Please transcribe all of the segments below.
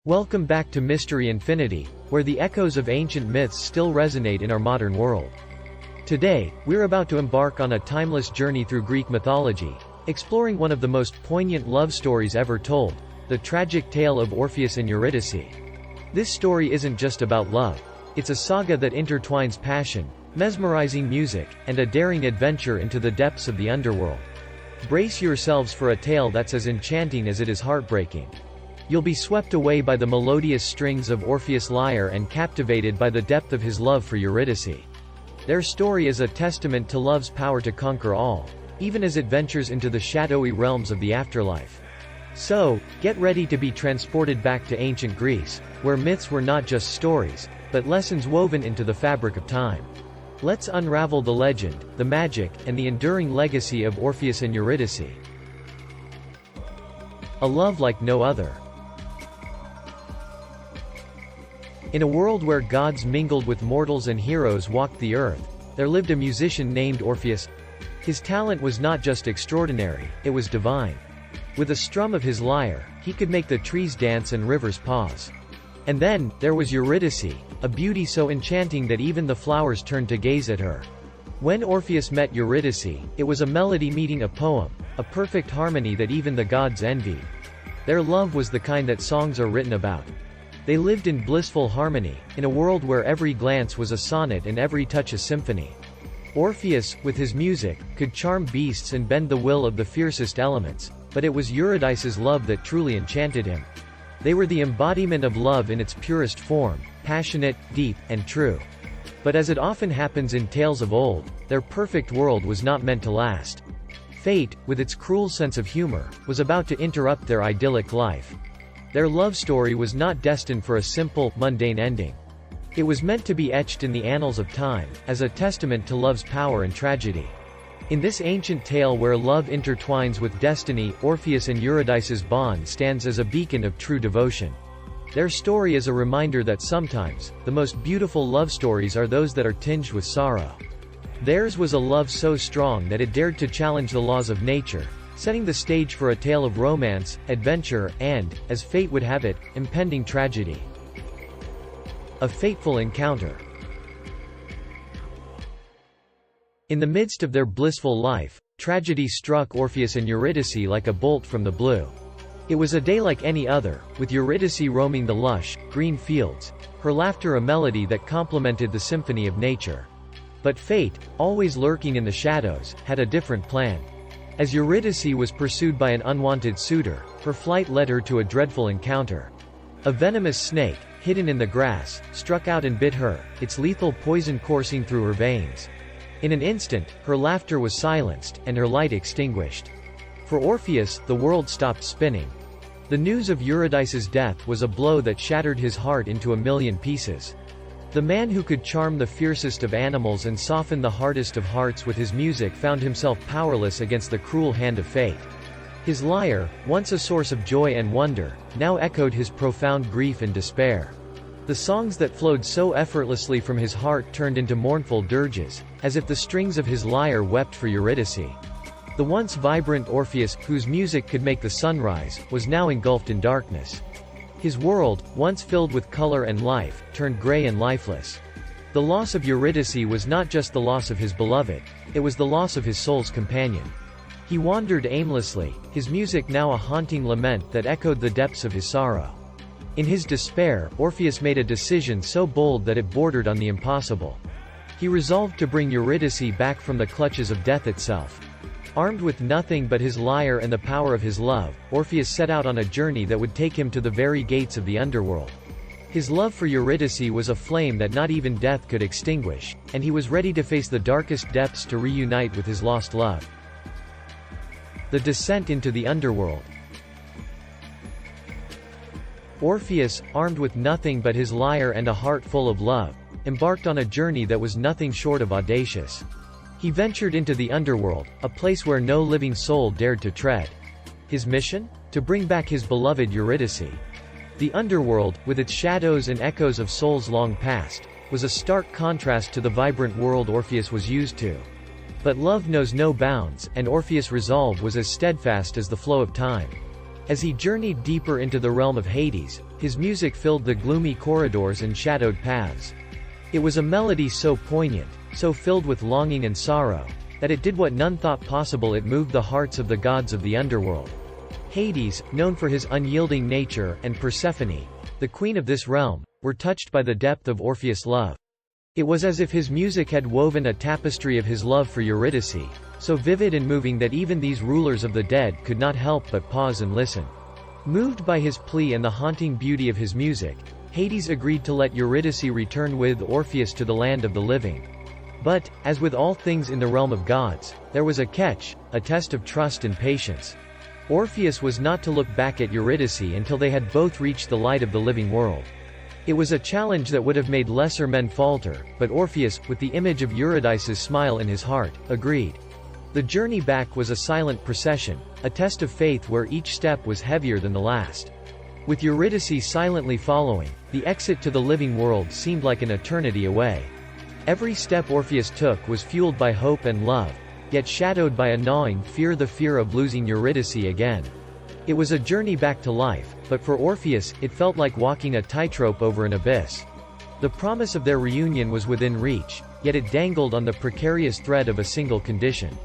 Welcome back to Mystery Infinity, where the echoes of ancient myths still resonate in our modern world. Today, we're about to embark on a timeless journey through Greek mythology, exploring one of the most poignant love stories ever told, the tragic tale of Orpheus and Eurydice. This story isn't just about love. It's a saga that intertwines passion, mesmerizing music, and a daring adventure into the depths of the underworld. Brace yourselves for a tale that's as enchanting as it is heartbreaking. You'll be swept away by the melodious strings of Orpheus' lyre and captivated by the depth of his love for Eurydice. Their story is a testament to love's power to conquer all, even as it ventures into the shadowy realms of the afterlife. So, get ready to be transported back to ancient Greece, where myths were not just stories, but lessons woven into the fabric of time. Let's unravel the legend, the magic, and the enduring legacy of Orpheus and Eurydice. A love like no other. In a world where gods mingled with mortals and heroes walked the earth, there lived a musician named Orpheus. His talent was not just extraordinary, it was divine. With a strum of his lyre, he could make the trees dance and rivers pause. And then, there was Eurydice, a beauty so enchanting that even the flowers turned to gaze at her. When Orpheus met Eurydice, it was a melody meeting a poem, a perfect harmony that even the gods envied. Their love was the kind that songs are written about. They lived in blissful harmony, in a world where every glance was a sonnet and every touch a symphony. Orpheus, with his music, could charm beasts and bend the will of the fiercest elements, but it was Eurydice's love that truly enchanted him. They were the embodiment of love in its purest form, passionate, deep, and true. But as it often happens in tales of old, their perfect world was not meant to last. Fate, with its cruel sense of humor, was about to interrupt their idyllic life. Their love story was not destined for a simple, mundane ending. It was meant to be etched in the annals of time, as a testament to love's power and tragedy. In this ancient tale where love intertwines with destiny, Orpheus and Eurydice's bond stands as a beacon of true devotion. Their story is a reminder that sometimes, the most beautiful love stories are those that are tinged with sorrow. Theirs was a love so strong that it dared to challenge the laws of nature, setting the stage for a tale of romance, adventure, and, as fate would have it, impending tragedy. A fateful encounter. In the midst of their blissful life, tragedy struck Orpheus and Eurydice like a bolt from the blue. It was a day like any other, with Eurydice roaming the lush, green fields, her laughter a melody that complemented the symphony of nature. But fate, always lurking in the shadows, had a different plan. As Eurydice was pursued by an unwanted suitor, her flight led her to a dreadful encounter. A venomous snake, hidden in the grass, struck out and bit her, its lethal poison coursing through her veins. In an instant, her laughter was silenced, and her light extinguished. For Orpheus, the world stopped spinning. The news of Eurydice's death was a blow that shattered his heart into a million pieces. The man who could charm the fiercest of animals and soften the hardest of hearts with his music found himself powerless against the cruel hand of fate. His lyre, once a source of joy and wonder, now echoed his profound grief and despair. The songs that flowed so effortlessly from his heart turned into mournful dirges, as if the strings of his lyre wept for Eurydice. The once vibrant Orpheus, whose music could make the sun rise, was now engulfed in darkness. His world, once filled with color and life, turned gray and lifeless. The loss of Eurydice was not just the loss of his beloved, it was the loss of his soul's companion. He wandered aimlessly, his music now a haunting lament that echoed the depths of his sorrow. In his despair, Orpheus made a decision so bold that it bordered on the impossible. He resolved to bring Eurydice back from the clutches of death itself. Armed with nothing but his lyre and the power of his love, Orpheus set out on a journey that would take him to the very gates of the underworld. His love for Eurydice was a flame that not even death could extinguish, and he was ready to face the darkest depths to reunite with his lost love. The descent into the underworld. Orpheus, armed with nothing but his lyre and a heart full of love, embarked on a journey that was nothing short of audacious. He ventured into the underworld, a place where no living soul dared to tread. His mission? To bring back his beloved Eurydice. The underworld, with its shadows and echoes of souls long past, was a stark contrast to the vibrant world Orpheus was used to. But love knows no bounds, and Orpheus' resolve was as steadfast as the flow of time. As he journeyed deeper into the realm of Hades, his music filled the gloomy corridors and shadowed paths. It was a melody so poignant, so filled with longing and sorrow, that it did what none thought possible. It moved the hearts of the gods of the underworld. Hades, known for his unyielding nature, and Persephone, the queen of this realm, were touched by the depth of Orpheus' love. It was as if his music had woven a tapestry of his love for Eurydice, so vivid and moving that even these rulers of the dead could not help but pause and listen. Moved by his plea and the haunting beauty of his music, Hades agreed to let Eurydice return with Orpheus to the land of the living. But, as with all things in the realm of gods, there was a catch, a test of trust and patience. Orpheus was not to look back at Eurydice until they had both reached the light of the living world. It was a challenge that would have made lesser men falter, but Orpheus, with the image of Eurydice's smile in his heart, agreed. The journey back was a silent procession, a test of faith where each step was heavier than the last. With Eurydice silently following, the exit to the living world seemed like an eternity away. Every step Orpheus took was fueled by hope and love, yet shadowed by a gnawing fear, the fear of losing Eurydice again. It was a journey back to life, but for Orpheus, it felt like walking a tightrope over an abyss. The promise of their reunion was within reach, yet it dangled on the precarious thread of a single condition.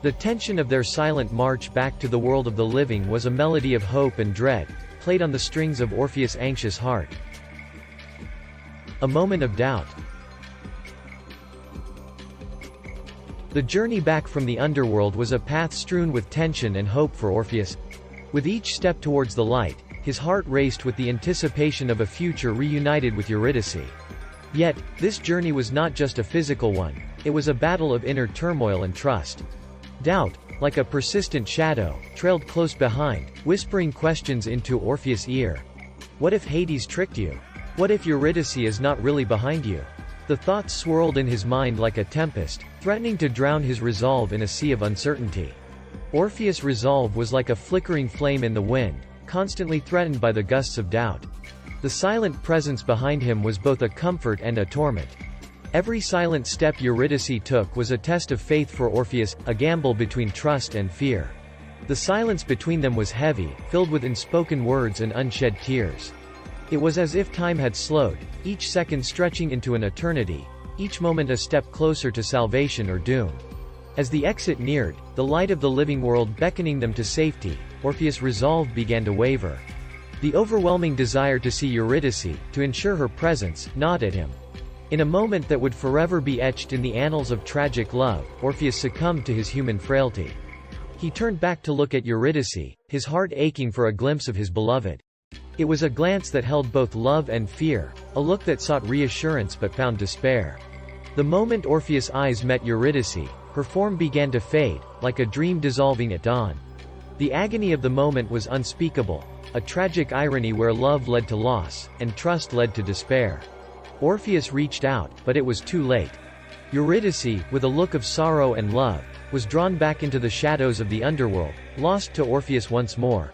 The tension of their silent march back to the world of the living was a melody of hope and dread, played on the strings of Orpheus' anxious heart. A moment of doubt. The journey back from the underworld was a path strewn with tension and hope for Orpheus. With each step towards the light, his heart raced with the anticipation of a future reunited with Eurydice. Yet, this journey was not just a physical one, it was a battle of inner turmoil and trust. Doubt, like a persistent shadow, trailed close behind, whispering questions into Orpheus' ear. What if Hades tricked you? What if Eurydice is not really behind you? The thoughts swirled in his mind like a tempest, threatening to drown his resolve in a sea of uncertainty. Orpheus' resolve was like a flickering flame in the wind, constantly threatened by the gusts of doubt. The silent presence behind him was both a comfort and a torment. Every silent step Eurydice took was a test of faith for Orpheus, a gamble between trust and fear. The silence between them was heavy, filled with unspoken words and unshed tears. It was as if time had slowed, each second stretching into an eternity, each moment a step closer to salvation or doom. As the exit neared, the light of the living world beckoning them to safety, Orpheus' resolve began to waver. The overwhelming desire to see Eurydice, to ensure her presence, gnawed at him. In a moment that would forever be etched in the annals of tragic love, Orpheus succumbed to his human frailty. He turned back to look at Eurydice, his heart aching for a glimpse of his beloved. It was a glance that held both love and fear, a look that sought reassurance but found despair. The moment Orpheus' eyes met Eurydice, her form began to fade, like a dream dissolving at dawn. The agony of the moment was unspeakable, a tragic irony where love led to loss, and trust led to despair. Orpheus reached out, but it was too late. Eurydice, with a look of sorrow and love, was drawn back into the shadows of the underworld, lost to Orpheus once more.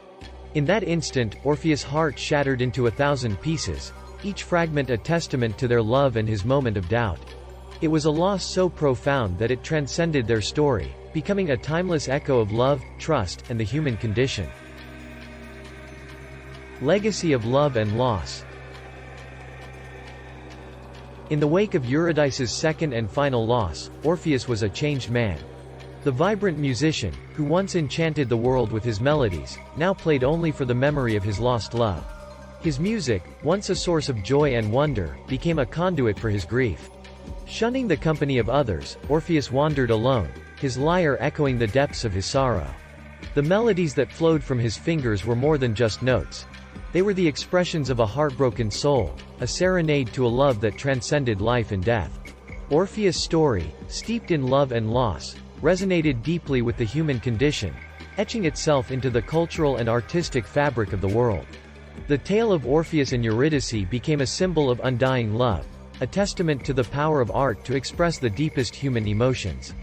In that instant, Orpheus' heart shattered into 1,000 pieces, each fragment a testament to their love and his moment of doubt. It was a loss so profound that it transcended their story, becoming a timeless echo of love, trust, and the human condition. Legacy of love and loss. In the wake of Eurydice's second and final loss, Orpheus was a changed man. The vibrant musician, who once enchanted the world with his melodies, now played only for the memory of his lost love. His music, once a source of joy and wonder, became a conduit for his grief. Shunning the company of others, Orpheus wandered alone, his lyre echoing the depths of his sorrow. The melodies that flowed from his fingers were more than just notes. They were the expressions of a heartbroken soul, a serenade to a love that transcended life and death. Orpheus' story, steeped in love and loss, resonated deeply with the human condition, etching itself into the cultural and artistic fabric of the world. The tale of Orpheus and Eurydice became a symbol of undying love, a testament to the power of art to express the deepest human emotions.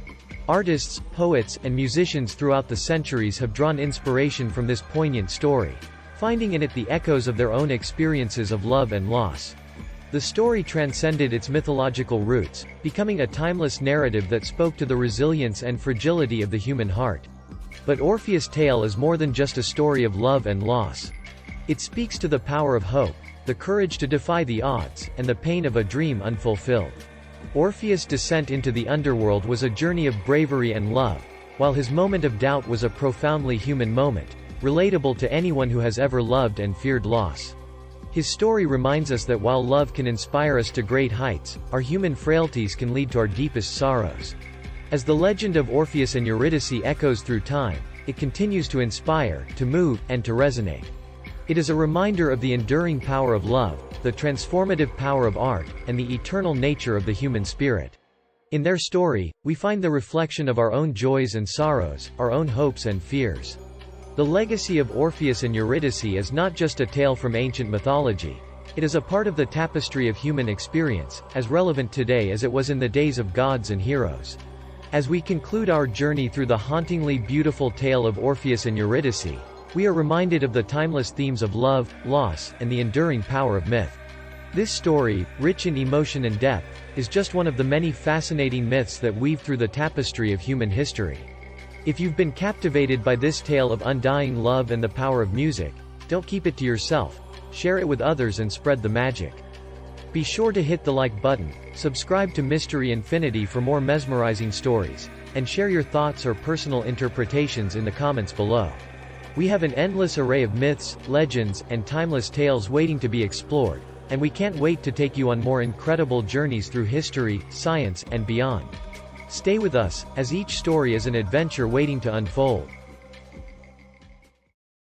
Artists, poets, and musicians throughout the centuries have drawn inspiration from this poignant story, finding in it the echoes of their own experiences of love and loss. The story transcended its mythological roots, becoming a timeless narrative that spoke to the resilience and fragility of the human heart. But Orpheus' tale is more than just a story of love and loss. It speaks to the power of hope, the courage to defy the odds, and the pain of a dream unfulfilled. Orpheus' descent into the underworld was a journey of bravery and love, while his moment of doubt was a profoundly human moment, relatable to anyone who has ever loved and feared loss. His story reminds us that while love can inspire us to great heights, our human frailties can lead to our deepest sorrows. As the legend of Orpheus and Eurydice echoes through time, it continues to inspire, to move, and to resonate. It is a reminder of the enduring power of love, the transformative power of art, and the eternal nature of the human spirit. In their story, we find the reflection of our own joys and sorrows, our own hopes and fears. The legacy of Orpheus and Eurydice is not just a tale from ancient mythology. It is a part of the tapestry of human experience, as relevant today as it was in the days of gods and heroes. As we conclude our journey through the hauntingly beautiful tale of Orpheus and Eurydice, we are reminded of the timeless themes of love, loss, and the enduring power of myth. This story, rich in emotion and depth, is just one of the many fascinating myths that weave through the tapestry of human history. If you've been captivated by this tale of undying love and the power of music, don't keep it to yourself, share it with others and spread the magic. Be sure to hit the like button, subscribe to Mystery Infinity for more mesmerizing stories, and share your thoughts or personal interpretations in the comments below. We have an endless array of myths, legends, and timeless tales waiting to be explored, and we can't wait to take you on more incredible journeys through history, science, and beyond. Stay with us, as each story is an adventure waiting to unfold.